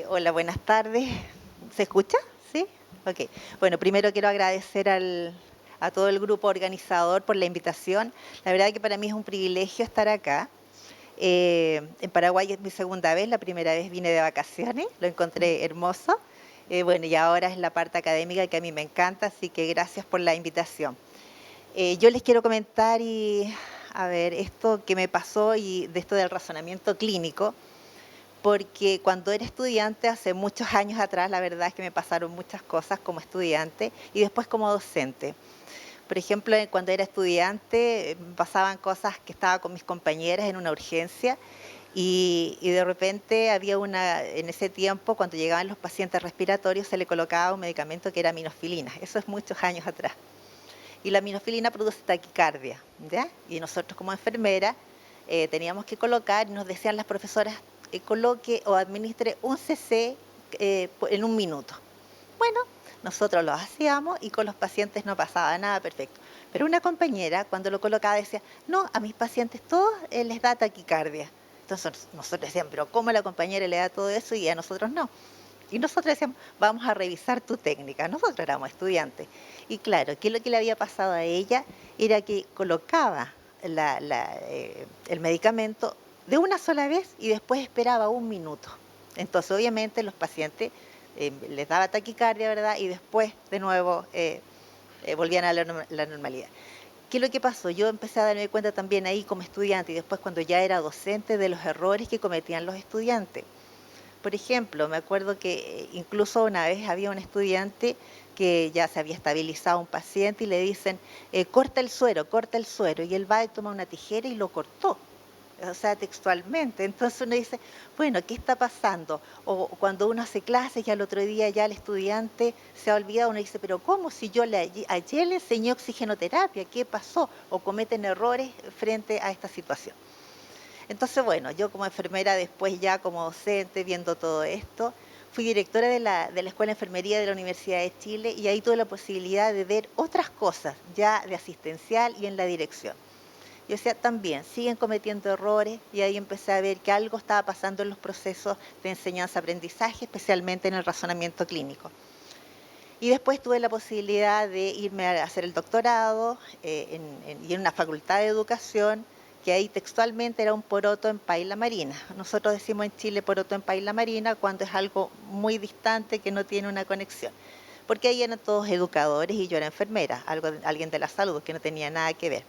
Hola, buenas tardes. ¿Se escucha? ¿Sí? Ok. Bueno, primero quiero agradecer a todo el grupo organizador por la invitación. La verdad que para mí es un privilegio estar acá. En Paraguay es mi segunda vez, la primera vez vine de vacaciones, lo encontré hermoso. Bueno, y ahora es la parte académica que a mí me encanta, así que gracias por la invitación. Yo les quiero comentar a ver, esto que me pasó y de esto del razonamiento clínico, porque cuando era estudiante, hace muchos años atrás, la verdad es que me pasaron muchas cosas como estudiante y después como docente. Por ejemplo, cuando era estudiante, me pasaban cosas que estaba con mis compañeras en una urgencia y de repente en ese tiempo, cuando llegaban los pacientes respiratorios, se le colocaba un medicamento que era minofilina. Eso es muchos años atrás. Y la minofilina produce taquicardia, ¿ya? Y nosotros como enfermera teníamos que colocar, y nos decían las profesoras, coloque o administre un cc en un minuto. Bueno, nosotros lo hacíamos y con los pacientes no pasaba nada, perfecto. Pero una compañera cuando lo colocaba decía, no, a mis pacientes todos les da taquicardia. Entonces nosotros decíamos, pero ¿cómo a la compañera le da todo eso y a nosotros no? Y nosotros decíamos, vamos a revisar tu técnica. Nosotros éramos estudiantes. Y claro, ¿qué es lo que le había pasado a ella? Era que colocaba el medicamento de una sola vez y después esperaba un minuto. Entonces, obviamente, los pacientes les daba taquicardia, ¿verdad? Y después, de nuevo, volvían a la normalidad. ¿Qué es lo que pasó? Yo empecé a darme cuenta también ahí como estudiante y después cuando ya era docente de los errores que cometían los estudiantes. Por ejemplo, me acuerdo que incluso una vez había un estudiante que ya se había estabilizado un paciente y le dicen, corta el suero, y él va y toma una tijera y lo cortó, o sea, textualmente. Entonces uno dice, bueno, ¿qué está pasando? O cuando uno hace clases y al otro día ya el estudiante se ha olvidado, uno dice, pero ¿cómo? Si yo ayer le enseñé oxigenoterapia, ¿qué pasó? O cometen errores frente a esta situación. Entonces, bueno, yo como enfermera, después ya como docente, viendo todo esto, fui directora de la Escuela de Enfermería de la Universidad de Chile y ahí tuve la posibilidad de ver otras cosas ya de asistencial y en la dirección. Yo decía, también, siguen cometiendo errores y ahí empecé a ver que algo estaba pasando en los procesos de enseñanza-aprendizaje, especialmente en el razonamiento clínico. Y después tuve la posibilidad de irme a hacer el doctorado y en una facultad de educación, que ahí textualmente era un poroto en paila marina. Nosotros decimos en Chile poroto en paila marina cuando es algo muy distante que no tiene una conexión. Porque ahí eran todos educadores y yo era enfermera, alguien de la salud que no tenía nada que ver.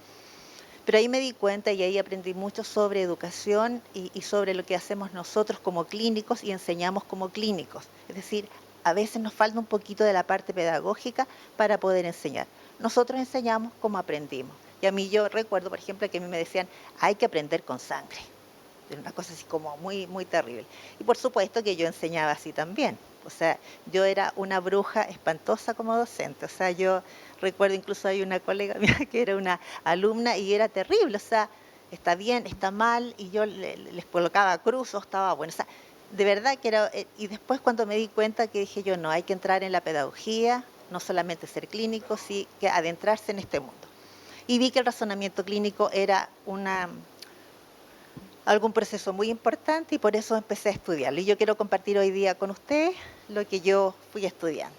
Pero ahí me di cuenta y ahí aprendí mucho sobre educación y sobre lo que hacemos nosotros como clínicos y enseñamos como clínicos. Es decir, a veces nos falta un poquito de la parte pedagógica para poder enseñar. Nosotros enseñamos como aprendimos. Y a mí yo recuerdo, por ejemplo, que a mí me decían, hay que aprender con sangre. Era una cosa así como muy, muy terrible. Y por supuesto que yo enseñaba así también. O sea, yo era una bruja espantosa como docente. O sea, yo recuerdo incluso hay una colega mía que era una alumna y era terrible. O sea, está bien, está mal, y yo les colocaba cruzos, estaba bueno. O sea, de verdad que era. Y después cuando me di cuenta que dije yo, no, hay que entrar en la pedagogía, no solamente ser clínico, sí que adentrarse en este mundo. Y vi que el razonamiento clínico era algún proceso muy importante y por eso empecé a estudiarlo. Y yo quiero compartir hoy día con ustedes lo que yo fui estudiando.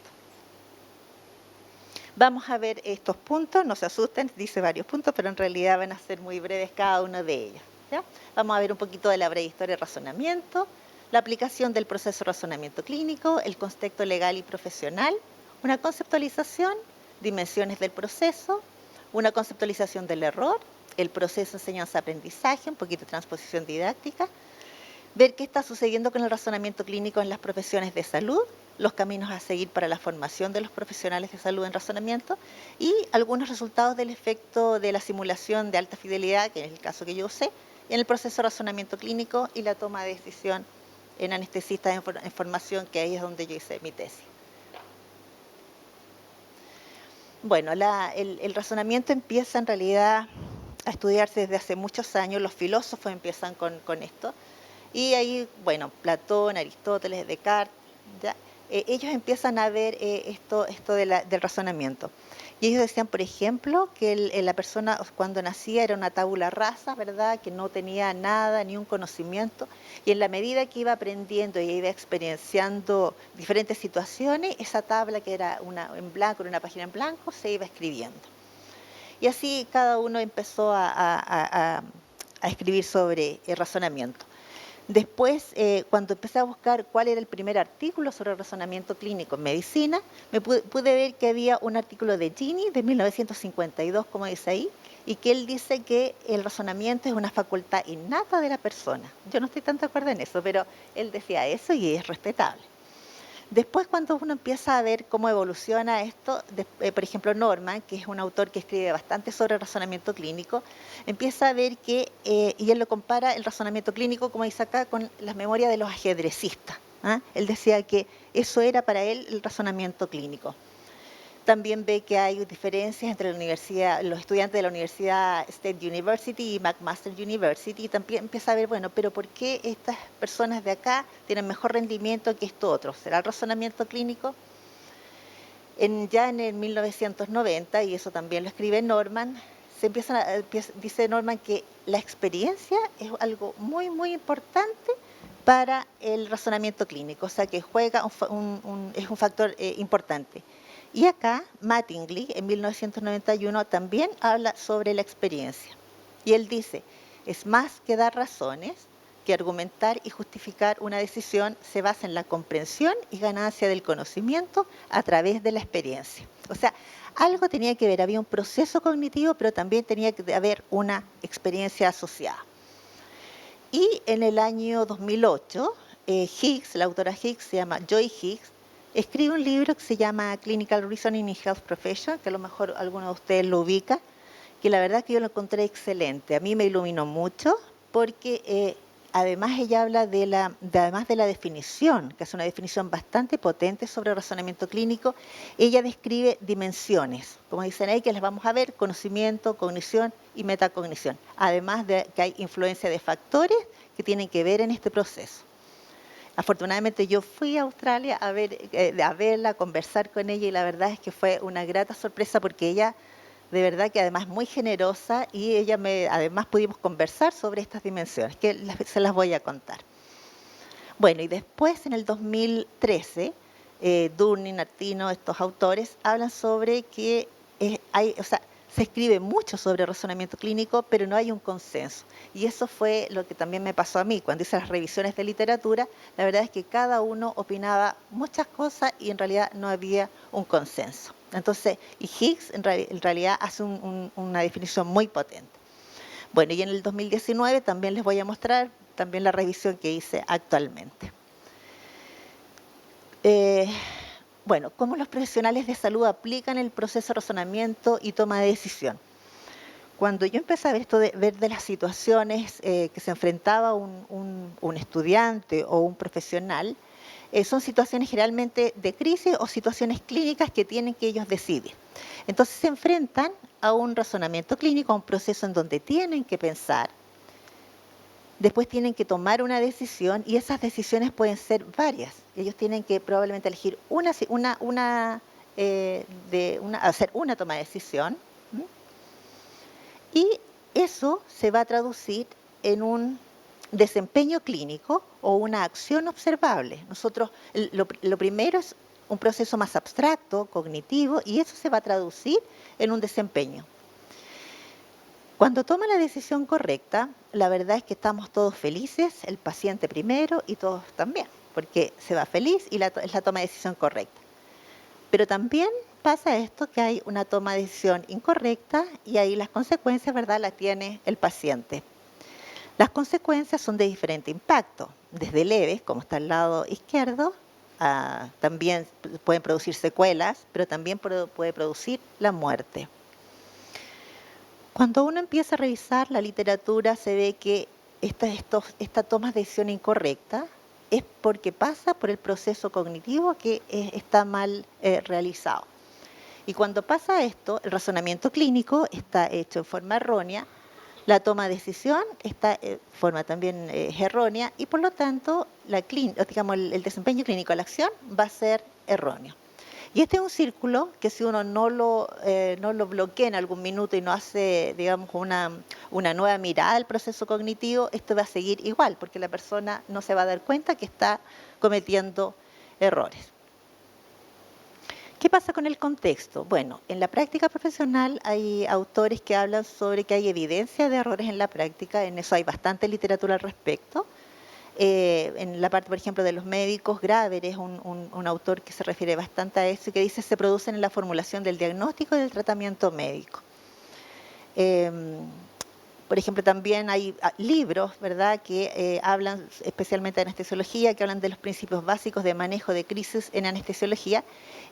Vamos a ver estos puntos, no se asusten, dice varios puntos, pero en realidad van a ser muy breves cada uno de ellos. ¿Ya? Vamos a ver un poquito de la breve historia del razonamiento, la aplicación del proceso de razonamiento clínico, el contexto legal y profesional, una conceptualización, dimensiones del proceso, una conceptualización del error, el proceso de enseñanza-aprendizaje, un poquito de transposición didáctica, ver qué está sucediendo con el razonamiento clínico en las profesiones de salud, los caminos a seguir para la formación de los profesionales de salud en razonamiento y algunos resultados del efecto de la simulación de alta fidelidad, que es el caso que yo usé, en el proceso de razonamiento clínico y la toma de decisión en anestesistas en formación, que ahí es donde yo hice mi tesis. Bueno, el razonamiento empieza en realidad a estudiarse desde hace muchos años, los filósofos empiezan con esto, y ahí, bueno, Platón, Aristóteles, Descartes, ¿ya? Ellos empiezan a ver esto del razonamiento. Y ellos decían, por ejemplo, que la persona cuando nacía era una tabula rasa, ¿verdad? Que no tenía nada, ni un conocimiento. Y en la medida que iba aprendiendo y iba experienciando diferentes situaciones, esa tabla que era en blanco, en una página en blanco, se iba escribiendo. Y así cada uno empezó a escribir sobre el razonamiento. Después, cuando empecé a buscar cuál era el primer artículo sobre el razonamiento clínico en medicina, me pude ver que había un artículo de Gini de 1952, como dice ahí, y que él dice que el razonamiento es una facultad innata de la persona. Yo no estoy tan de acuerdo en eso, pero él decía eso y es respetable. Después, cuando uno empieza a ver cómo evoluciona esto, por ejemplo, Norman, que es un autor que escribe bastante sobre razonamiento clínico, empieza a ver que, y él lo compara el razonamiento clínico, como dice acá, con las memorias de los ajedrecistas. ¿Ah? Él decía que eso era para él el razonamiento clínico. También ve que hay diferencias entre los estudiantes de la Universidad State University y McMaster University, y también empieza a ver, bueno, pero ¿por qué estas personas de acá tienen mejor rendimiento que estos otros? ¿Será el razonamiento clínico? Ya en el 1990, y eso también lo escribe Norman, dice Norman que la experiencia es algo muy, muy importante para el razonamiento clínico, o sea que juega es un factor importante. Y acá, Mattingly, en 1991, también habla sobre la experiencia. Y él dice, es más que dar razones, que argumentar y justificar una decisión se basa en la comprensión y ganancia del conocimiento a través de la experiencia. O sea, algo tenía que ver, había un proceso cognitivo, pero también tenía que haber una experiencia asociada. Y en el año 2008, Higgs, la autora Higgs, se llama Joy Higgs, escribe un libro que se llama Clinical Reasoning in Health Profession, que a lo mejor alguno de ustedes lo ubica, que la verdad que yo lo encontré excelente. A mí me iluminó mucho porque además ella habla además de la definición, que es una definición bastante potente sobre el razonamiento clínico, ella describe dimensiones, como dicen ahí, que las vamos a ver, conocimiento, cognición y metacognición, además de que hay influencia de factores que tienen que ver en este proceso. Afortunadamente yo fui a Australia a verla, a conversar con ella, y la verdad es que fue una grata sorpresa porque ella, de verdad que además muy generosa, y además pudimos conversar sobre estas dimensiones, que se las voy a contar. Bueno, y después en el 2013, Durning, Artino, estos autores, hablan sobre que se escribe mucho sobre razonamiento clínico, pero no hay un consenso. Y eso fue lo que también me pasó a mí. Cuando hice las revisiones de literatura, la verdad es que cada uno opinaba muchas cosas y en realidad no había un consenso. Entonces, y Higgs en realidad hace una definición muy potente. Bueno, y en el 2019 también les voy a mostrar también la revisión que hice actualmente. Bueno, ¿cómo los profesionales de salud aplican el proceso de razonamiento y toma de decisión? Cuando yo empecé a ver esto ver de las situaciones que se enfrentaba un estudiante o un profesional, son situaciones generalmente de crisis o situaciones clínicas que tienen que ellos decidir. Entonces se enfrentan a un razonamiento clínico, a un proceso en donde tienen que pensar, después tienen que tomar una decisión, y esas decisiones pueden ser varias. Ellos tienen que probablemente elegir hacer una toma de decisión, y eso se va a traducir en un desempeño clínico o una acción observable. Nosotros, lo primero es un proceso más abstracto, cognitivo, y eso se va a traducir en un desempeño. Cuando toma la decisión correcta, la verdad es que estamos todos felices, el paciente primero y todos también, porque se va feliz y es la toma de decisión correcta. Pero también pasa esto, que hay una toma de decisión incorrecta, y ahí las consecuencias, ¿verdad?, las tiene el paciente. Las consecuencias son de diferente impacto, desde leves, como está al lado izquierdo, también pueden producir secuelas, pero también puede producir la muerte. Cuando uno empieza a revisar la literatura, se ve que esta toma de decisión incorrecta es porque pasa por el proceso cognitivo que está mal realizado. Y cuando pasa esto, el razonamiento clínico está hecho en forma errónea, la toma de decisión está en forma también errónea, y por lo tanto el desempeño clínico, la acción, va a ser erróneo. Y este es un círculo que si uno no lo bloquea en algún minuto y no hace, digamos, una nueva mirada al proceso cognitivo, esto va a seguir igual, porque la persona no se va a dar cuenta que está cometiendo errores. ¿Qué pasa con el contexto? Bueno, en la práctica profesional hay autores que hablan sobre que hay evidencia de errores en la práctica, en eso hay bastante literatura al respecto. En la parte, por ejemplo, de los médicos, Graeber es un autor que se refiere bastante a eso y que dice se producen en la formulación del diagnóstico y del tratamiento médico. Por ejemplo, también hay libros, ¿verdad?, que hablan especialmente de anestesiología, que hablan de los principios básicos de manejo de crisis en anestesiología.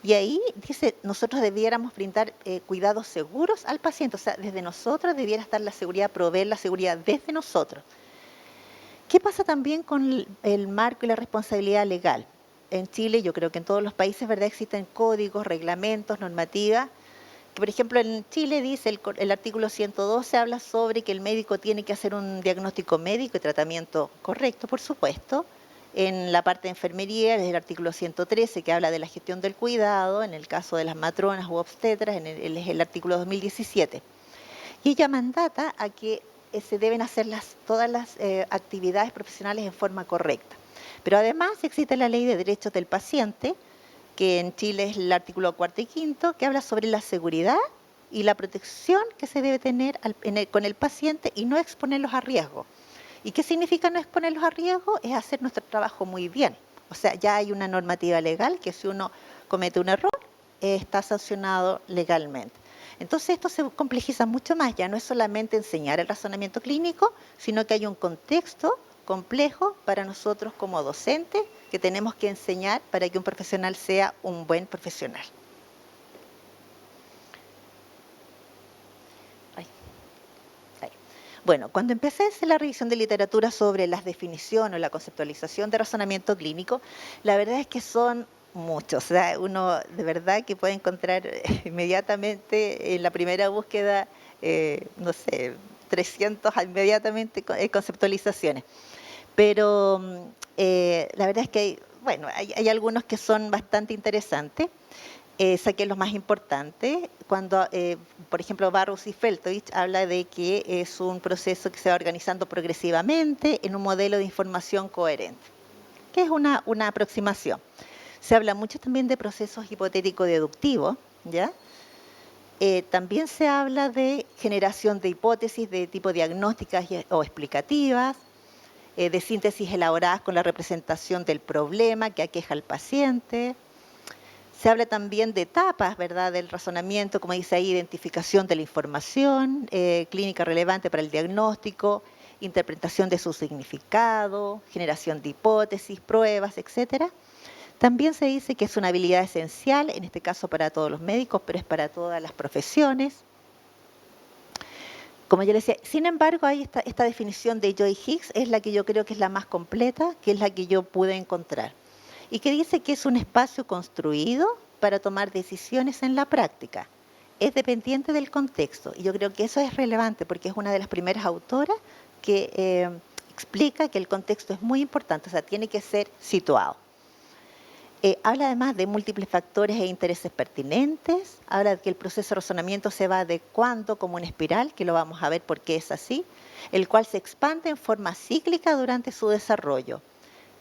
Y ahí dice, nosotros debiéramos brindar cuidados seguros al paciente. O sea, desde nosotros debiera estar la seguridad, proveer la seguridad desde nosotros. ¿Qué pasa también con el marco y la responsabilidad legal? En Chile, yo creo que en todos los países, ¿verdad?, existen códigos, reglamentos, normativas. Que, por ejemplo, en Chile dice el artículo 112 habla sobre que el médico tiene que hacer un diagnóstico médico y tratamiento correcto, por supuesto. En la parte de enfermería es el artículo 113 que habla de la gestión del cuidado, en el caso de las matronas u obstetras, es el artículo 2017. Y ella mandata a que se deben hacer todas las actividades profesionales en forma correcta. Pero además existe la Ley de Derechos del Paciente, que en Chile es el artículo 4 y 5, que habla sobre la seguridad y la protección que se debe tener con el paciente y no exponerlos a riesgo. ¿Y qué significa no exponerlos a riesgo? Es hacer nuestro trabajo muy bien. O sea, ya hay una normativa legal que si uno comete un error, está sancionado legalmente. Entonces esto se complejiza mucho más, ya no es solamente enseñar el razonamiento clínico, sino que hay un contexto complejo para nosotros como docentes que tenemos que enseñar para que un profesional sea un buen profesional. Bueno, cuando empecé a hacer la revisión de literatura sobre las definiciones o la conceptualización de razonamiento clínico, la verdad es que son muchos. O sea, uno de verdad que puede encontrar inmediatamente en la primera búsqueda, no sé, 300 inmediatamente conceptualizaciones. Pero la verdad es que hay algunos que son bastante interesantes. Saqué los más importantes. Cuando, por ejemplo, Barrows y Feltovich habla de que es un proceso que se va organizando progresivamente en un modelo de información coherente, que es una aproximación. Se habla mucho también de procesos hipotético-deductivos, ¿ya? También se habla de generación de hipótesis de tipo diagnósticas o explicativas, de síntesis elaboradas con la representación del problema que aqueja al paciente. Se habla también de etapas, ¿verdad?, del razonamiento, como dice ahí, identificación de la información, clínica relevante para el diagnóstico, interpretación de su significado, generación de hipótesis, pruebas, etc. También se dice que es una habilidad esencial, en este caso para todos los médicos, pero es para todas las profesiones. Como yo le decía, sin embargo, hay esta definición de Joy Hicks, es la que yo creo que es la más completa, que es la que yo pude encontrar. Y que dice que es un espacio construido para tomar decisiones en la práctica. Es dependiente del contexto. Y yo creo que eso es relevante porque es una de las primeras autoras que explica que el contexto es muy importante, o sea, tiene que ser situado. Habla además de múltiples factores e intereses pertinentes, habla de que el proceso de razonamiento se va adecuando como una espiral, que lo vamos a ver por qué es así, el cual se expande en forma cíclica durante su desarrollo.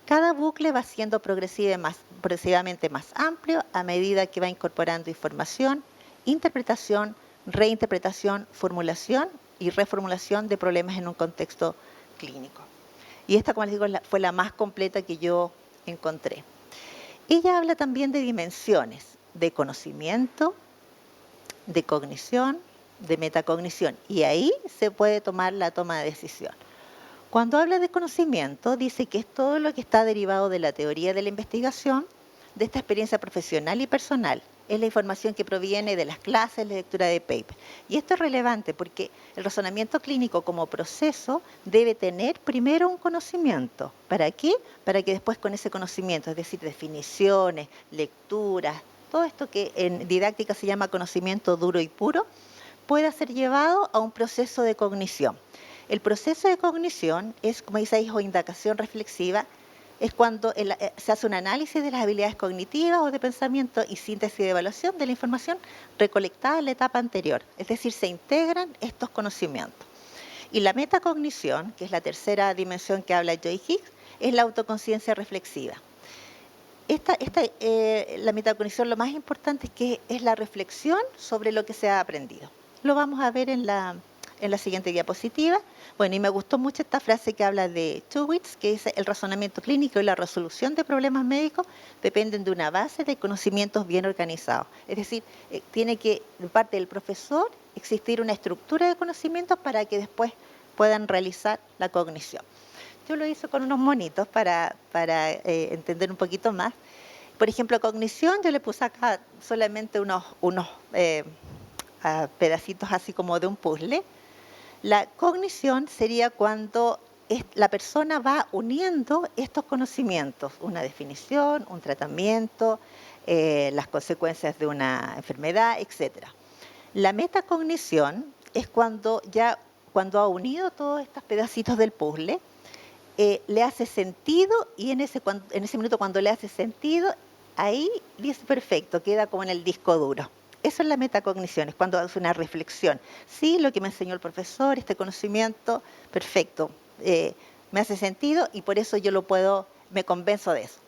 Cada bucle va siendo progresivamente más amplio a medida que va incorporando información, interpretación, reinterpretación, formulación y reformulación de problemas en un contexto clínico. Y esta, como les digo, fue la más completa que yo encontré. Ella habla también de dimensiones, de conocimiento, de cognición, de metacognición, y ahí se puede tomar la toma de decisión. Cuando habla de conocimiento, dice que es todo lo que está derivado de la teoría de la investigación, de esta experiencia profesional y personal. Es la información que proviene de las clases, la lectura de paper. Y esto es relevante porque el razonamiento clínico como proceso debe tener primero un conocimiento. ¿Para qué? Para que después con ese conocimiento, es decir, definiciones, lecturas, todo esto que en didáctica se llama conocimiento duro y puro, pueda ser llevado a un proceso de cognición. El proceso de cognición es, como dice ahí, indagación reflexiva, es cuando se hace un análisis de las habilidades cognitivas o de pensamiento y síntesis de evaluación de la información recolectada en la etapa anterior. Es decir, se integran estos conocimientos. Y la metacognición, que es la tercera dimensión que habla Joy Higgs, es la autoconciencia reflexiva. La metacognición, lo más importante es que es la reflexión sobre lo que se ha aprendido. Lo vamos a ver en la siguiente diapositiva. Bueno, y me gustó mucho esta frase que habla de Towitz, que dice: el razonamiento clínico y la resolución de problemas médicos dependen de una base de conocimientos bien organizados. Es decir, tiene que, de parte del profesor, existir una estructura de conocimientos para que después puedan realizar la cognición. Yo lo hice con unos monitos para entender un poquito más. Por ejemplo, cognición, yo le puse acá solamente unos pedacitos así como de un puzzle. La cognición sería cuando la persona va uniendo estos conocimientos, una definición, un tratamiento, las consecuencias de una enfermedad, etc. La metacognición es cuando ha unido todos estos pedacitos del puzzle, le hace sentido, y en ese minuto cuando le hace sentido, ahí dice perfecto, queda como en el disco duro. Eso es la metacognición, es cuando hace una reflexión. Sí, lo que me enseñó el profesor, este conocimiento, perfecto, me hace sentido y por eso me convenzo de eso.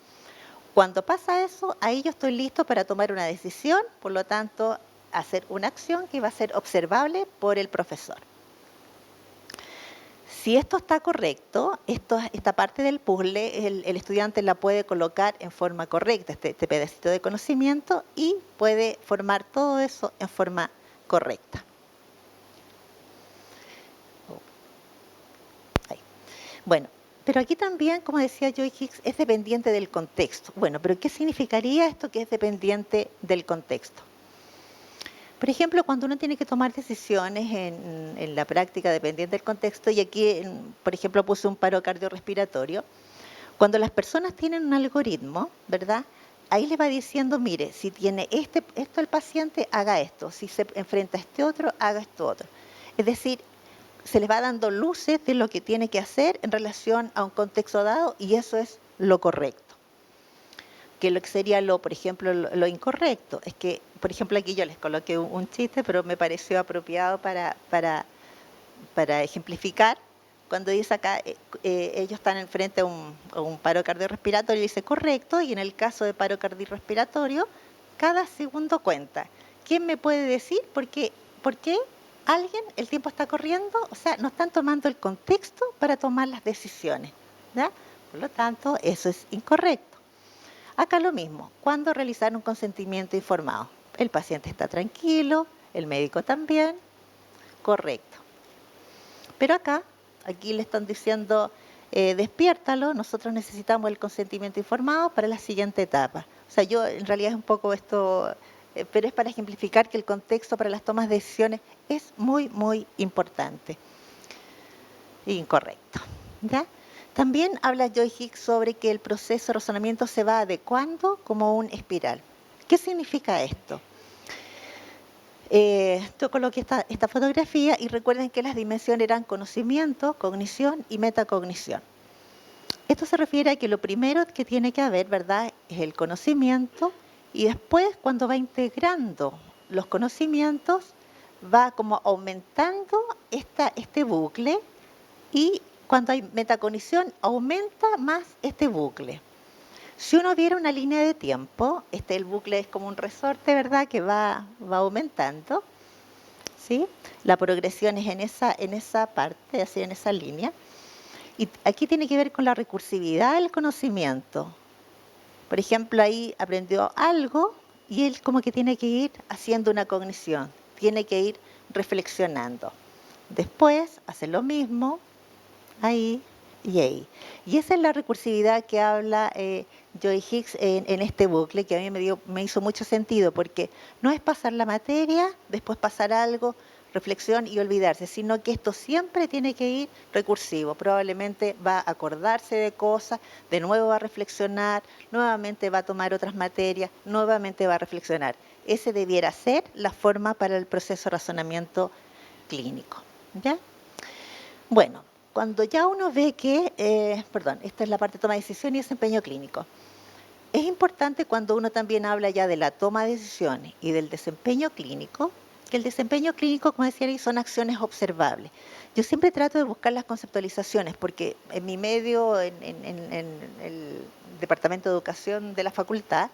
Cuando pasa eso, ahí yo estoy listo para tomar una decisión, por lo tanto, hacer una acción que va a ser observable por el profesor. Si esto está correcto, esta parte del puzzle, el estudiante la puede colocar en forma correcta, este pedacito de conocimiento, y puede formar todo eso en forma correcta. Ahí. Bueno, pero aquí también, como decía Joy Higgs, es dependiente del contexto. Bueno, pero ¿qué significaría esto que es dependiente del contexto? Por ejemplo, cuando uno tiene que tomar decisiones en la práctica dependiente del contexto, y aquí, por ejemplo, puse un paro cardiorrespiratorio, cuando las personas tienen un algoritmo, ¿verdad? Ahí le va diciendo, mire, si tiene esto el paciente, haga esto. Si se enfrenta a este otro, haga esto otro. Es decir, se les va dando luces de lo que tiene que hacer en relación a un contexto dado, y eso es lo correcto. Que lo que sería por ejemplo, lo incorrecto es que, por ejemplo, aquí yo les coloqué un chiste, pero me pareció apropiado para ejemplificar. Cuando dice acá, ellos están enfrente a un paro cardiorrespiratorio, dice correcto, y en el caso de paro cardiorrespiratorio, cada segundo cuenta. ¿Quién me puede decir por qué el tiempo está corriendo? O sea, no están tomando el contexto para tomar las decisiones, ¿ya? Por lo tanto, eso es incorrecto. Acá lo mismo, cuando realizar un consentimiento informado. El paciente está tranquilo, el médico también, correcto. Pero aquí le están diciendo, despiértalo, nosotros necesitamos el consentimiento informado para la siguiente etapa. O sea, en realidad es un poco esto, pero es para ejemplificar que el contexto para las tomas de decisiones es muy, muy importante. Incorrecto, ¿ya? También habla Joy Higgs sobre que el proceso de razonamiento se va adecuando como un espiral. ¿Qué significa esto? Yo coloqué esta fotografía y recuerden que las dimensiones eran conocimiento, cognición y metacognición. Esto se refiere a que lo primero que tiene que haber, ¿verdad?, es el conocimiento, y después, cuando va integrando los conocimientos, va como aumentando este bucle, y cuando hay metacognición, aumenta más este bucle. Si uno viera una línea de tiempo, el bucle es como un resorte, ¿verdad?, que va aumentando, ¿sí? La progresión es en esa parte, así en esa línea. Y aquí tiene que ver con la recursividad del conocimiento. Por ejemplo, ahí aprendió algo y él como que tiene que ir haciendo una cognición, tiene que ir reflexionando. Después hace lo mismo, ahí y ahí. Y esa es la recursividad que habla Joy Higgs en este bucle, que a mí me hizo mucho sentido, porque no es pasar la materia, después pasar algo, reflexión y olvidarse, sino que esto siempre tiene que ir recursivo. Probablemente va a acordarse de cosas, de nuevo va a reflexionar, nuevamente va a tomar otras materias, nuevamente va a reflexionar. Ese debiera ser la forma para el proceso de razonamiento clínico, ¿ya? Bueno, cuando ya uno ve que, perdón, esta es la parte de toma de decisión y desempeño clínico. Es importante cuando uno también habla ya de la toma de decisiones y del desempeño clínico, que el desempeño clínico, como decía ahí, son acciones observables. Yo siempre trato de buscar las conceptualizaciones, porque en mi medio, en el Departamento de Educación de la facultad,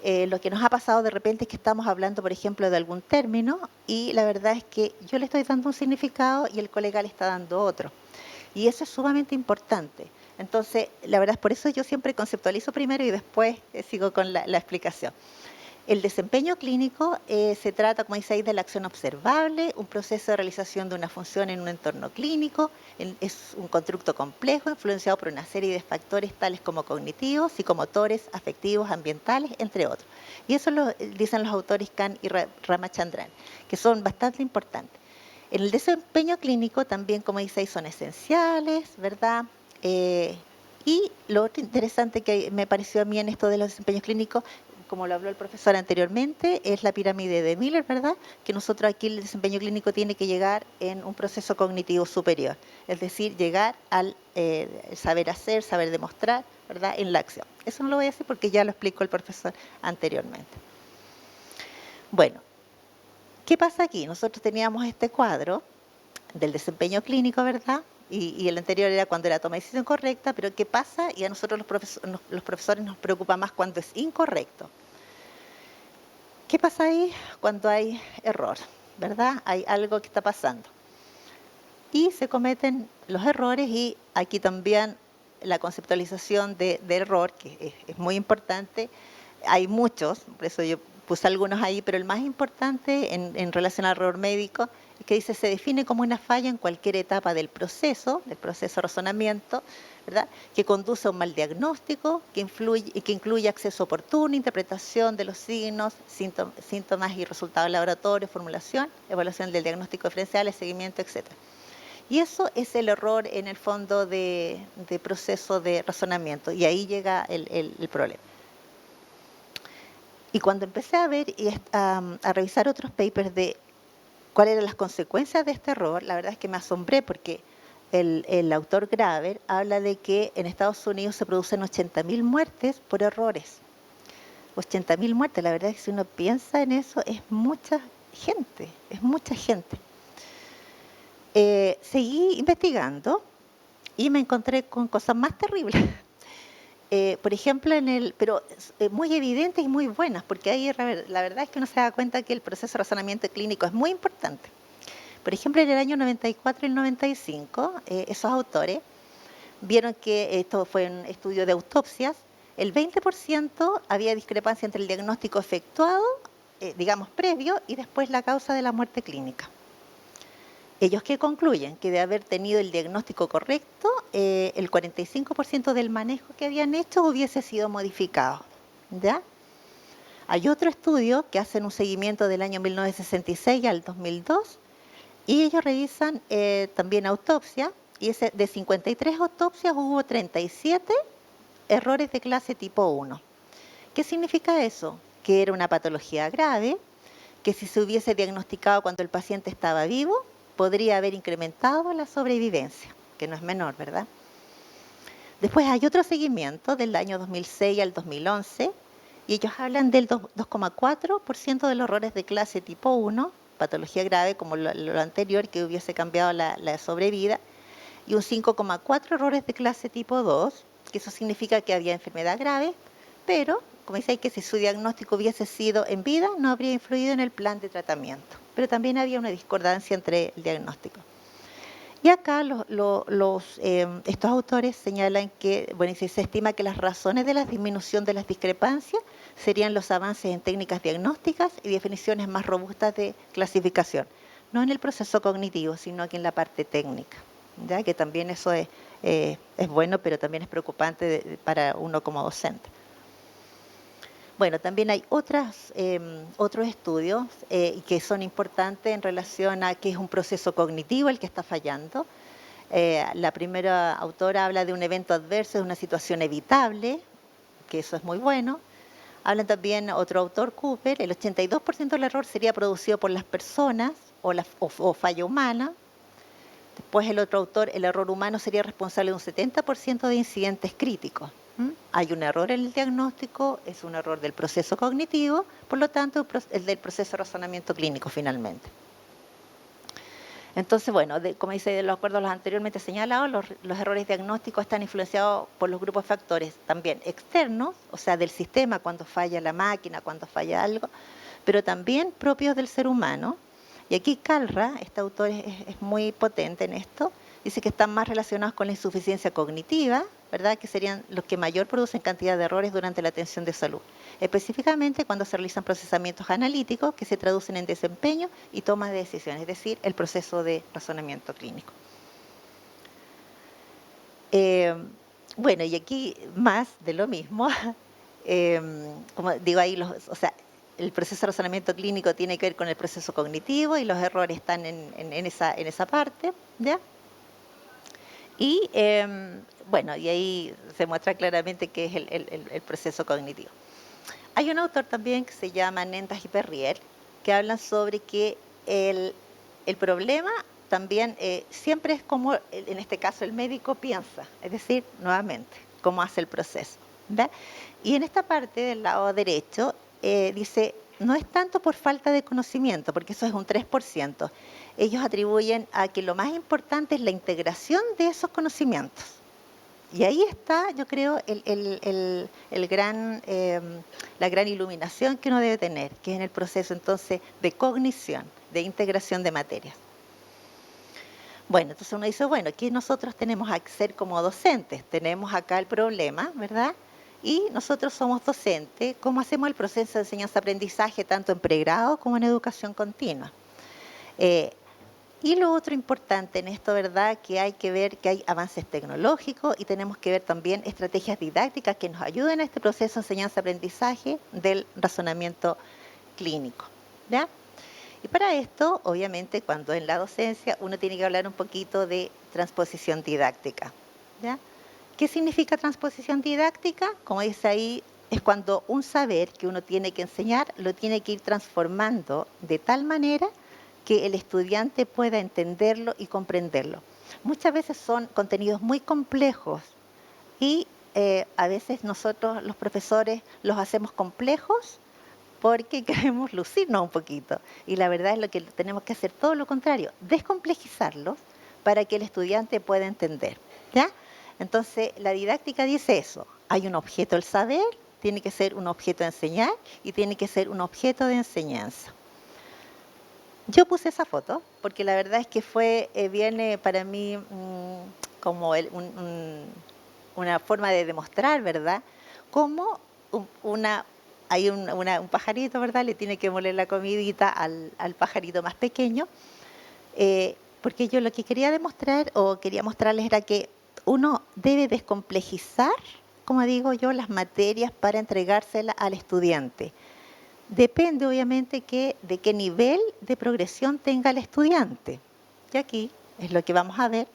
lo que nos ha pasado de repente es que estamos hablando, por ejemplo, de algún término y la verdad es que yo le estoy dando un significado y el colega le está dando otro. Y eso es sumamente importante. Entonces, la verdad es por eso yo siempre conceptualizo primero y después sigo con la explicación. El desempeño clínico se trata, como dice ahí, de la acción observable, un proceso de realización de una función en un entorno clínico. Es un constructo complejo influenciado por una serie de factores tales como cognitivos, psicomotores, afectivos, ambientales, entre otros. Y eso lo dicen los autores Khan y Ramachandran, que son bastante importantes. En el desempeño clínico también, como dice ahí, son esenciales, ¿verdad? Y lo otro interesante que me pareció a mí en esto de los desempeños clínicos, como lo habló el profesor anteriormente, es la pirámide de Miller, ¿verdad? Que nosotros aquí el desempeño clínico tiene que llegar en un proceso cognitivo superior, es decir, llegar al saber hacer, saber demostrar, ¿verdad? En la acción. Eso no lo voy a decir porque ya lo explicó el profesor anteriormente. Bueno, ¿qué pasa aquí? Nosotros teníamos este cuadro del desempeño clínico, ¿verdad? Y el anterior era cuando era toma de decisión correcta, pero ¿qué pasa? Y a nosotros los profesores nos preocupa más cuando es incorrecto. ¿Qué pasa ahí? Cuando hay error, ¿verdad? Hay algo que está pasando. Y se cometen los errores y aquí también la conceptualización de error, que es muy importante. Hay muchos, por eso yo puse algunos ahí, pero el más importante en relación al error médico es que dice se define como una falla en cualquier etapa del proceso de razonamiento, ¿verdad? Que conduce a un mal diagnóstico, que incluye acceso oportuno, interpretación de los signos, síntomas y resultados de laboratorio, formulación, evaluación del diagnóstico diferencial, seguimiento, etc. Y eso es el error en el fondo de proceso de razonamiento y ahí llega el problema. Y cuando empecé a ver y a revisar otros papers de cuáles eran las consecuencias de este error, la verdad es que me asombré porque el autor Graver habla de que en Estados Unidos se producen 80.000 muertes por errores. 80.000 muertes, la verdad es que si uno piensa en eso es mucha gente, es mucha gente. Seguí investigando y me encontré con cosas más terribles. Por ejemplo, pero muy evidentes y muy buenas, porque ahí la verdad es que uno se da cuenta que el proceso de razonamiento clínico es muy importante. Por ejemplo, en el año 94 y el 95, esos autores vieron que esto fue un estudio de autopsias, el 20% había discrepancia entre el diagnóstico efectuado, digamos previo, y después la causa de la muerte clínica. Ellos que concluyen que de haber tenido el diagnóstico correcto, el 45% del manejo que habían hecho hubiese sido modificado. ¿Ya? Hay otro estudio que hacen un seguimiento del año 1966 al 2002 y ellos revisan también autopsia y de 53 autopsias hubo 37 errores de clase tipo 1. ¿Qué significa eso? Que era una patología grave, que si se hubiese diagnosticado cuando el paciente estaba vivo, podría haber incrementado la sobrevivencia, que no es menor, ¿verdad? Después hay otro seguimiento del año 2006 al 2011 y ellos hablan del 2,4% de los errores de clase tipo 1, patología grave como lo anterior, que hubiese cambiado la sobrevida, y un 5,4% errores de clase tipo 2, que eso significa que había enfermedad grave, pero, como dice, que si su diagnóstico hubiese sido en vida, no habría influido en el plan de tratamiento. Pero también había una discordancia entre el diagnóstico. Y acá estos autores señalan que, bueno, se estima que las razones de la disminución de las discrepancias serían los avances en técnicas diagnósticas y definiciones más robustas de clasificación, no en el proceso cognitivo, sino aquí en la parte técnica, ¿ya? Que también eso es bueno, pero también es preocupante para uno como docente. Bueno, también hay otros estudios que son importantes en relación a que es un proceso cognitivo el que está fallando. La primera autora habla de un evento adverso, de una situación evitable, que eso es muy bueno. Habla también otro autor, Cooper, el 82% del error sería producido por las personas o falla humana. Después el otro autor, el error humano sería responsable de un 70% de incidentes críticos. Hay un error en el diagnóstico, es un error del proceso cognitivo, por lo tanto, el del proceso de razonamiento clínico finalmente. Entonces, bueno, como dice, de acuerdo a los anteriormente señalados, los errores diagnósticos están influenciados por los grupos de factores también externos, o sea, del sistema cuando falla la máquina, cuando falla algo, pero también propios del ser humano. Y aquí Calra, este autor es muy potente en esto, dice que están más relacionados con la insuficiencia cognitiva, ¿verdad? Que serían los que mayor producen cantidad de errores durante la atención de salud. Específicamente cuando se realizan procesamientos analíticos que se traducen en desempeño y toma de decisiones, es decir, el proceso de razonamiento clínico. Bueno, y aquí más de lo mismo, como digo ahí, o sea, el proceso de razonamiento clínico tiene que ver con el proceso cognitivo y los errores están en esa parte, ¿ya? Y bueno, y ahí se muestra claramente que es el proceso cognitivo. Hay un autor también que se llama Nendas y Perrier, que hablan sobre que el problema también siempre es como, en este caso, el médico piensa, es decir, nuevamente, cómo hace el proceso, ¿verdad? Y en esta parte del lado derecho dice, no es tanto por falta de conocimiento, porque eso es un 3%. Ellos atribuyen a que lo más importante es la integración de esos conocimientos. Y ahí está, yo creo, la gran iluminación que uno debe tener, que es en el proceso entonces de cognición, de integración de materias. Bueno, entonces uno dice, bueno, aquí nosotros tenemos que ser como docentes, tenemos acá el problema, ¿verdad? Y nosotros somos docentes, ¿cómo hacemos el proceso de enseñanza-aprendizaje tanto en pregrado como en educación continua? Y lo otro importante en esto, ¿verdad?, que hay que ver que hay avances tecnológicos y tenemos que ver también estrategias didácticas que nos ayuden a este proceso de enseñanza-aprendizaje del razonamiento clínico, ¿ya? Y para esto, obviamente, cuando en la docencia uno tiene que hablar un poquito de transposición didáctica, ¿ya? ¿Qué significa transposición didáctica? Como dice ahí, es cuando un saber que uno tiene que enseñar lo tiene que ir transformando de tal manera que el estudiante pueda entenderlo y comprenderlo. Muchas veces son contenidos muy complejos y a veces nosotros los profesores los hacemos complejos porque queremos lucirnos un poquito. Y la verdad es lo que tenemos que hacer todo lo contrario, descomplejizarlos para que el estudiante pueda entender, ¿ya? Entonces, la didáctica dice eso. Hay un objeto del saber, tiene que ser un objeto de enseñar y tiene que ser un objeto de enseñanza. Yo puse esa foto porque la verdad es que viene para mí como una forma de demostrar, ¿verdad? Cómo hay un pajarito, ¿verdad? Le tiene que moler la comidita al pajarito más pequeño, porque yo lo que quería demostrar o quería mostrarles era que uno debe descomplejizar, como digo yo, las materias para entregárselas al estudiante. Depende, obviamente, de qué nivel de progresión tenga el estudiante. Y aquí es lo que vamos a ver,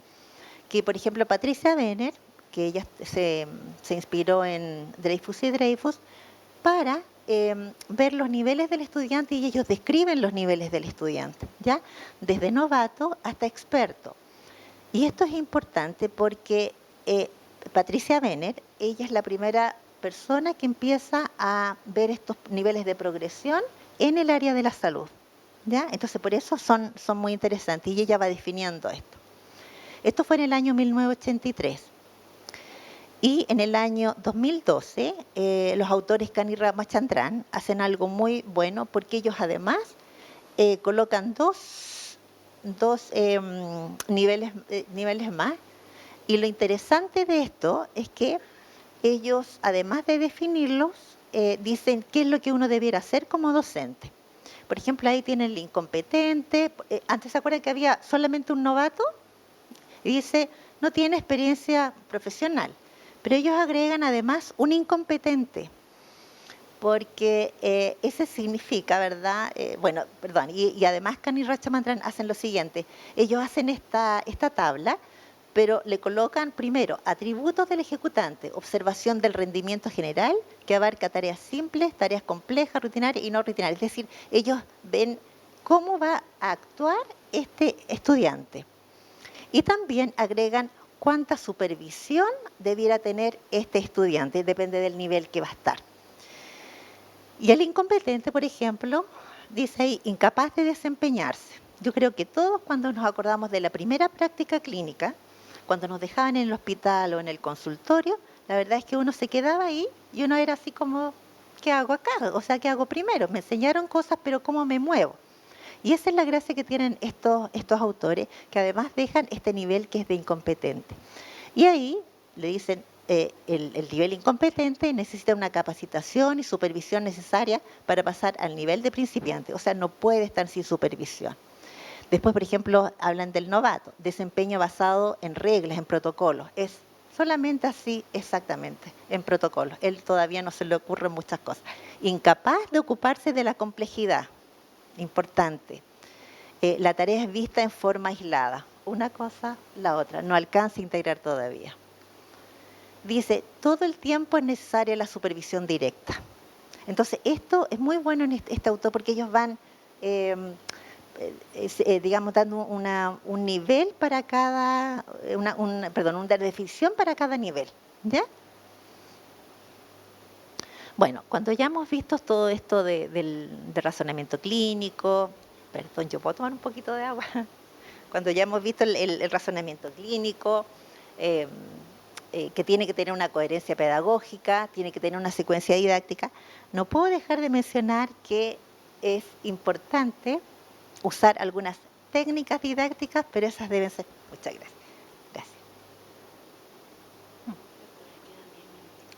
que por ejemplo Patricia Benner, que ella se inspiró en Dreyfus y Dreyfus, para ver los niveles del estudiante y ellos describen los niveles del estudiante, ¿ya? Desde novato hasta experto. Y esto es importante porque Patricia Benner, ella es la primera persona que empieza a ver estos niveles de progresión en el área de la salud, ¿ya? Entonces, por eso son muy interesantes y ella va definiendo esto. Esto fue en el año 1983. Y en el año 2012, los autores Kani Ramachandran hacen algo muy bueno porque ellos además colocan dos niveles más. Y lo interesante de esto es que ellos, además de definirlos, dicen qué es lo que uno debiera hacer como docente. Por ejemplo, ahí tienen el incompetente. Antes se acuerdan que había solamente un novato y dice, no tiene experiencia profesional. Pero ellos agregan además un incompetente, porque ese significa, ¿verdad? Bueno, perdón, y además Kani Ramachandran hacen lo siguiente. Ellos hacen esta tabla, pero le colocan primero atributos del ejecutante, observación del rendimiento general, que abarca tareas simples, tareas complejas, rutinarias y no rutinarias. Es decir, ellos ven cómo va a actuar este estudiante. Y también agregan cuánta supervisión debiera tener este estudiante, depende del nivel que va a estar. Y el incompetente, por ejemplo, dice ahí, incapaz de desempeñarse. Yo creo que todos cuando nos acordamos de la primera práctica clínica, cuando nos dejaban en el hospital o en el consultorio, la verdad es que uno se quedaba ahí y uno era así como, ¿qué hago acá? O sea, ¿qué hago primero? Me enseñaron cosas, pero ¿cómo me muevo? Y esa es la gracia que tienen estos autores, que además dejan este nivel que es de incompetente. Y ahí le dicen, el nivel incompetente necesita una capacitación y supervisión necesaria para pasar al nivel de principiante, o sea, no puede estar sin supervisión. Después, por ejemplo, hablan del novato, desempeño basado en reglas, en protocolos. Es solamente así, exactamente, en protocolos. Él todavía no se le ocurren muchas cosas. Incapaz de ocuparse de la complejidad, importante. La tarea es vista en forma aislada, una cosa, la otra, no alcanza a integrar todavía. Dice, todo el tiempo es necesaria la supervisión directa. Entonces, esto es muy bueno en este autor porque ellos van, digamos, dando un nivel para cada, una definición para cada nivel. ¿Ya? Bueno, cuando ya hemos visto todo esto del razonamiento clínico, perdón, yo puedo tomar un poquito de agua. Cuando ya hemos visto el razonamiento clínico, que tiene que tener una coherencia pedagógica, tiene que tener una secuencia didáctica, no puedo dejar de mencionar que es importante usar algunas técnicas didácticas, pero esas deben ser... Muchas gracias. Gracias.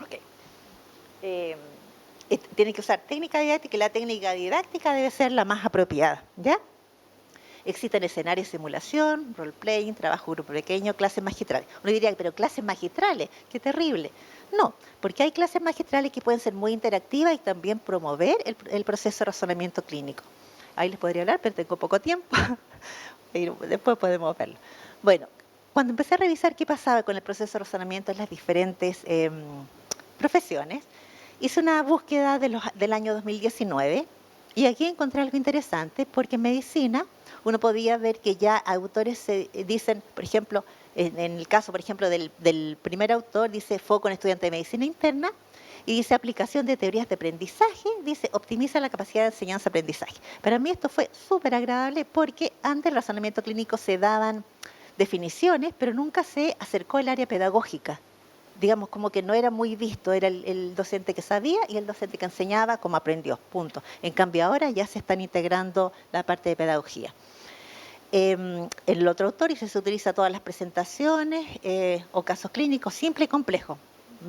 Ok. Tiene que usar técnica didáctica y la técnica didáctica debe ser la más apropiada, ¿ya? Existen escenarios de simulación, role-playing, trabajo grupo pequeño, clases magistrales. Uno diría, pero clases magistrales, qué terrible. No, porque hay clases magistrales que pueden ser muy interactivas y también promover el proceso de razonamiento clínico. Ahí les podría hablar, pero tengo poco tiempo. Después podemos verlo. Bueno, cuando empecé a revisar qué pasaba con el proceso de razonamiento en las diferentes profesiones, hice una búsqueda del año 2019 y aquí encontré algo interesante porque en medicina uno podía ver que ya autores dicen, por ejemplo, en el caso, por ejemplo, del primer autor, dice foco en estudiantes de medicina interna y dice aplicación de teorías de aprendizaje, dice optimiza la capacidad de enseñanza-aprendizaje. Para mí esto fue súper agradable porque antes el razonamiento clínico se daban definiciones, pero nunca se acercó el área pedagógica. Digamos, como que no era muy visto, era el docente que sabía y el docente que enseñaba como aprendió, punto. En cambio ahora ya se están integrando la parte de pedagogía. El otro autor dice se utiliza todas las presentaciones o casos clínicos, simple y complejo.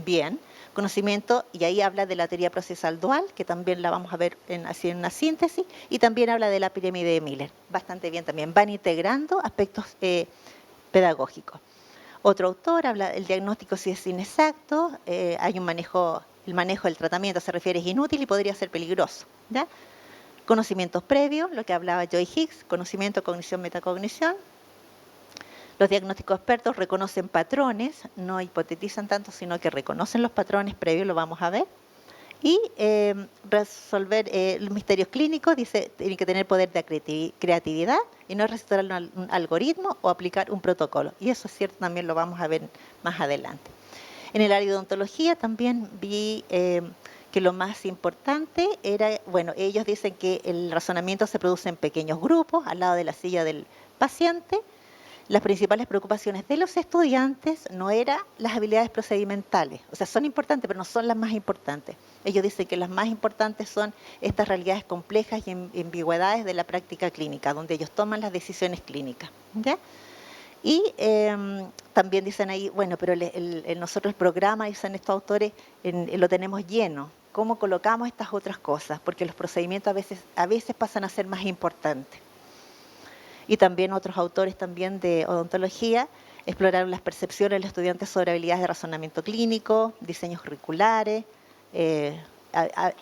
Bien, conocimiento, y ahí habla de la teoría procesal dual, que también la vamos a ver así en una síntesis, y también habla de la pirámide de Miller. Bastante bien también, van integrando aspectos pedagógicos. Otro autor habla del diagnóstico si es inexacto, hay un manejo, el manejo del tratamiento se refiere es inútil y podría ser peligroso. ¿Ya? Conocimientos previos, lo que hablaba Joy Higgs, conocimiento, cognición, metacognición. Los diagnósticos expertos reconocen patrones, no hipotetizan tanto, sino que reconocen los patrones previos, lo vamos a ver. Y resolver los misterios clínicos, dice, tiene que tener poder de creatividad y no recitar un algoritmo o aplicar un protocolo. Y eso es cierto, también lo vamos a ver más adelante. En el área de odontología también vi que lo más importante era, bueno, ellos dicen que el razonamiento se produce en pequeños grupos, al lado de la silla del paciente. Las principales preocupaciones de los estudiantes no eran las habilidades procedimentales, o sea, son importantes, pero no son las más importantes. Ellos dicen que las más importantes son estas realidades complejas y ambigüedades de la práctica clínica, donde ellos toman las decisiones clínicas. ¿Ya? Y también dicen ahí, bueno, pero nosotros el programa, dicen estos autores, lo tenemos lleno. ¿Cómo colocamos estas otras cosas? Porque los procedimientos a veces pasan a ser más importantes. Y también otros autores también de odontología exploraron las percepciones de los estudiantes sobre habilidades de razonamiento clínico, diseños curriculares,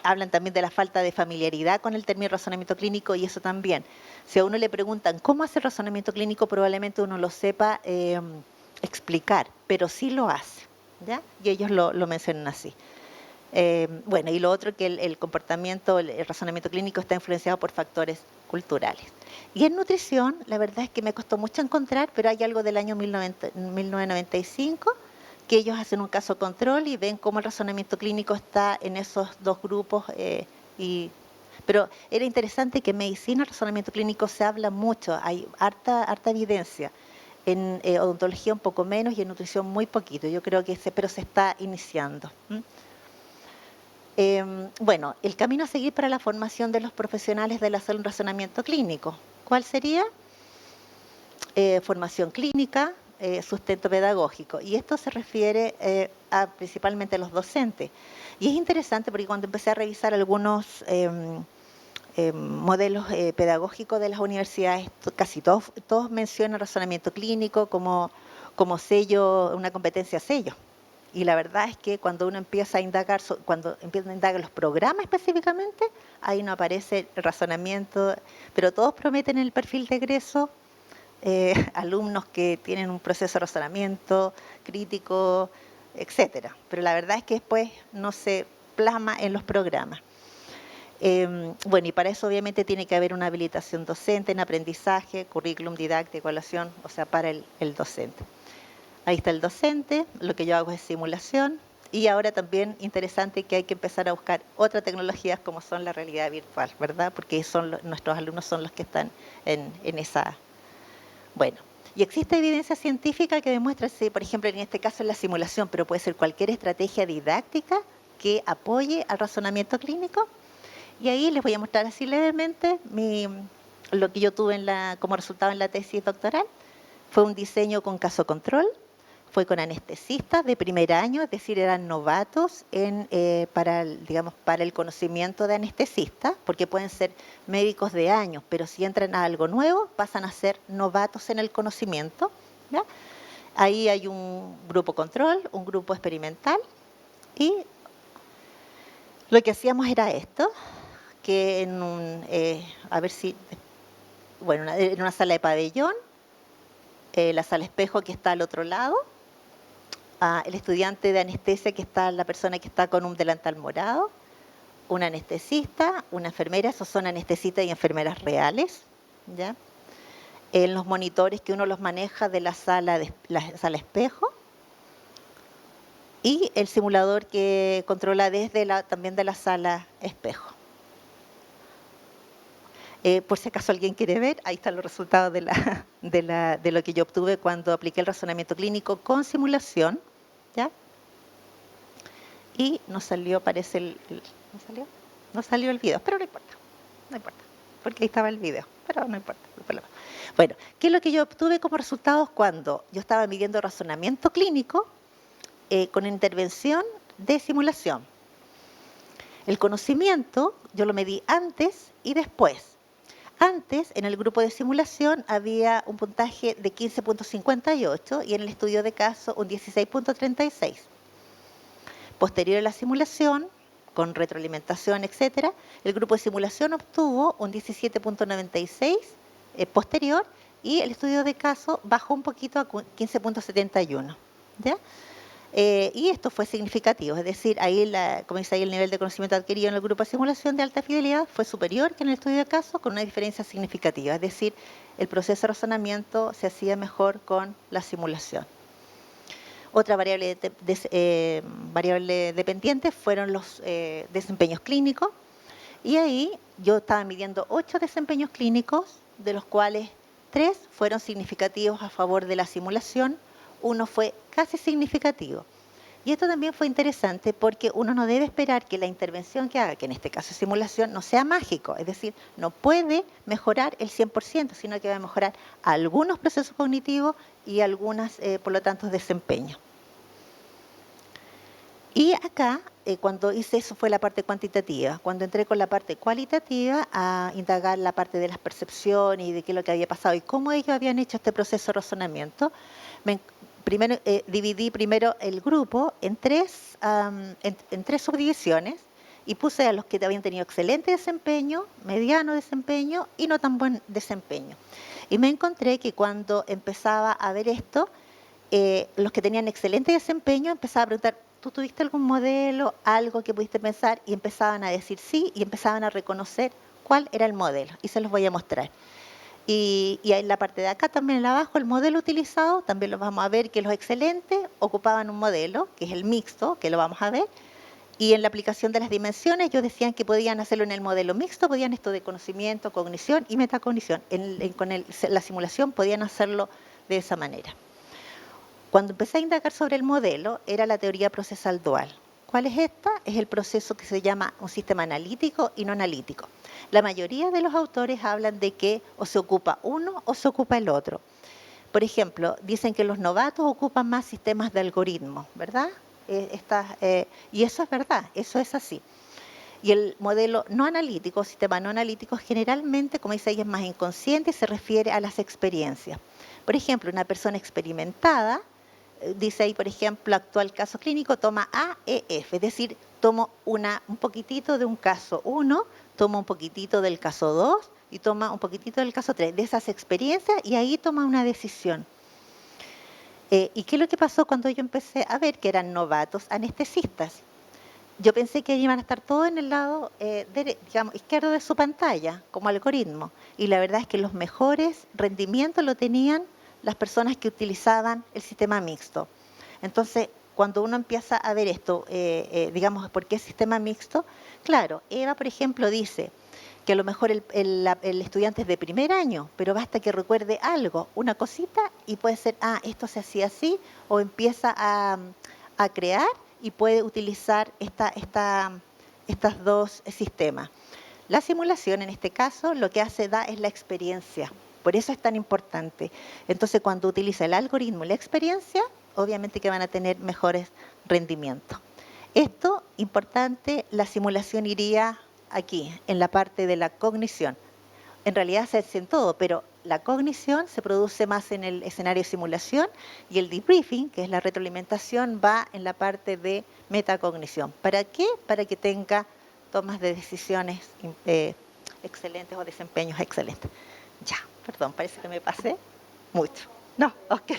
hablan también de la falta de familiaridad con el término razonamiento clínico y eso también. Si a uno le preguntan cómo hace el razonamiento clínico, probablemente uno lo sepa explicar, pero sí lo hace, ¿ya? Y ellos lo mencionan así. Bueno, y lo otro que el comportamiento, el razonamiento clínico está influenciado por factores culturales. Y en nutrición, la verdad es que me costó mucho encontrar, pero hay algo del año 1995 que ellos hacen un caso control y ven cómo el razonamiento clínico está en esos dos grupos. Pero era interesante que en medicina el razonamiento clínico se habla mucho, hay harta evidencia. En odontología un poco menos y en nutrición muy poquito. Yo creo que pero se está iniciando. Bueno, el camino a seguir para la formación de los profesionales de la salud en razonamiento clínico. ¿Cuál sería? Formación clínica, sustento pedagógico. Y esto se refiere principalmente a los docentes. Y es interesante porque cuando empecé a revisar algunos modelos pedagógicos de las universidades, casi todos mencionan razonamiento clínico como sello, una competencia sello. Y la verdad es que cuando uno empieza a indagar, cuando empiezan a indagar los programas específicamente, ahí no aparece el razonamiento, pero todos prometen en el perfil de egreso alumnos que tienen un proceso de razonamiento crítico, etcétera. Pero la verdad es que después no se plasma en los programas. Bueno, y para eso obviamente tiene que haber una habilitación docente en aprendizaje, currículum, didáctica, evaluación, o sea, para el docente. Ahí está el docente, lo que yo hago es simulación y ahora también interesante que hay que empezar a buscar otras tecnologías como son la realidad virtual, ¿verdad? Porque nuestros alumnos son los que están en esa... Bueno, y existe evidencia científica que demuestra, por ejemplo, en este caso es la simulación, pero puede ser cualquier estrategia didáctica que apoye al razonamiento clínico. Y ahí les voy a mostrar así levemente lo que yo tuve como resultado en la tesis doctoral. Fue un diseño con caso control. Fue con anestesistas de primer año, es decir, eran novatos para el conocimiento de anestesistas, porque pueden ser médicos de años, pero si entran a algo nuevo, pasan a ser novatos en el conocimiento. ¿Ya? Ahí hay un grupo control, un grupo experimental, y lo que hacíamos era esto, que en una sala de pabellón, la sala espejo que está al otro lado, el estudiante de anestesia que está, la persona que está con un delantal morado, un anestesista, una enfermera, esos son anestesistas y enfermeras reales, ¿ya? En los monitores que uno los maneja de la sala espejo, y el simulador que controla también de la sala espejo. Por si acaso alguien quiere ver, ahí están los resultados de lo que yo obtuve cuando apliqué el razonamiento clínico con simulación, ¿ya? Y nos salió, parece ¿no salió? No salió el video, pero no importa, porque ahí estaba el video, pero no importa. Bueno, ¿qué es lo que yo obtuve como resultados cuando yo estaba midiendo razonamiento clínico con intervención de simulación? El conocimiento yo lo medí antes y después. Antes, en el grupo de simulación, había un puntaje de 15.58 y en el estudio de caso un 16.36. Posterior a la simulación, con retroalimentación, etcétera, el grupo de simulación obtuvo un 17.96 posterior y el estudio de caso bajó un poquito a 15.71. ¿Ya? Y esto fue significativo, es decir, ahí, como dice ahí, el nivel de conocimiento adquirido en el grupo de simulación de alta fidelidad fue superior que en el estudio de caso con una diferencia significativa, es decir, el proceso de razonamiento se hacía mejor con la simulación. Otra variable dependiente fueron los desempeños clínicos, y ahí yo estaba midiendo 8 desempeños clínicos, de los cuales 3 fueron significativos a favor de la simulación, uno fue casi significativo. Y esto también fue interesante porque uno no debe esperar que la intervención que haga, que en este caso es simulación, no sea mágico. Es decir, no puede mejorar el 100%, sino que va a mejorar algunos procesos cognitivos y algunas, por lo tanto, desempeño. Y acá, cuando hice eso fue la parte cuantitativa. Cuando entré con la parte cualitativa a indagar la parte de las percepciones y de qué es lo que había pasado y cómo ellos habían hecho este proceso de razonamiento, dividí primero el grupo en tres subdivisiones y puse a los que habían tenido excelente desempeño, mediano desempeño y no tan buen desempeño. Y me encontré que cuando empezaba a ver esto, los que tenían excelente desempeño empezaba a preguntar, ¿tú tuviste algún modelo, algo que pudiste pensar? Y empezaban a decir sí y empezaban a reconocer cuál era el modelo. Y se los voy a mostrar. Y en la parte de acá también en abajo el modelo utilizado, también lo vamos a ver que los excelentes ocupaban un modelo, que es el mixto, que lo vamos a ver. Y en la aplicación de las dimensiones, ellos decían que podían hacerlo en el modelo mixto, podían esto de conocimiento, cognición y metacognición. La simulación podían hacerlo de esa manera. Cuando empecé a indagar sobre el modelo, era la teoría procesal dual. ¿Cuál es esta? Es el proceso que se llama un sistema analítico y no analítico. La mayoría de los autores hablan de que o se ocupa uno o se ocupa el otro. Por ejemplo, dicen que los novatos ocupan más sistemas de algoritmos, ¿verdad? Y eso es verdad, eso es así. Y el modelo no analítico, sistema no analítico, generalmente, como dice ahí, es más inconsciente y se refiere a las experiencias. Por ejemplo, una persona experimentada, dice ahí, por ejemplo, actual caso clínico, toma A, E, F, es decir, tomo un poquitito de un caso 1, toma un poquitito del caso 2 y toma un poquitito del caso 3, de esas experiencias, y ahí toma una decisión. ¿Y qué es lo que pasó cuando yo empecé a ver que eran novatos anestesistas? Yo pensé que iban a estar todos en el lado izquierdo de su pantalla, como algoritmo. Y la verdad es que los mejores rendimientos lo tenían las personas que utilizaban el sistema mixto. Entonces, cuando uno empieza a ver esto, ¿por qué sistema mixto? Claro, Eva, por ejemplo, dice que a lo mejor el estudiante es de primer año, pero basta que recuerde algo, una cosita, y puede ser, esto se hacía así, o empieza a crear y puede utilizar estos dos sistemas. La simulación, en este caso, lo que es la experiencia. Por eso es tan importante. Entonces, cuando utiliza el algoritmo y la experiencia, obviamente que van a tener mejores rendimientos. Esto, importante, la simulación iría aquí, en la parte de la cognición. En realidad se hace en todo, pero la cognición se produce más en el escenario de simulación y el debriefing, que es la retroalimentación, va en la parte de metacognición. ¿Para qué? Para que tenga tomas de decisiones excelentes o desempeños excelentes. Ya, perdón, parece que me pasé mucho. No, ok.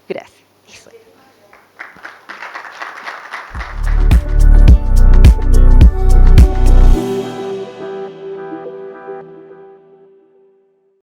Gracias.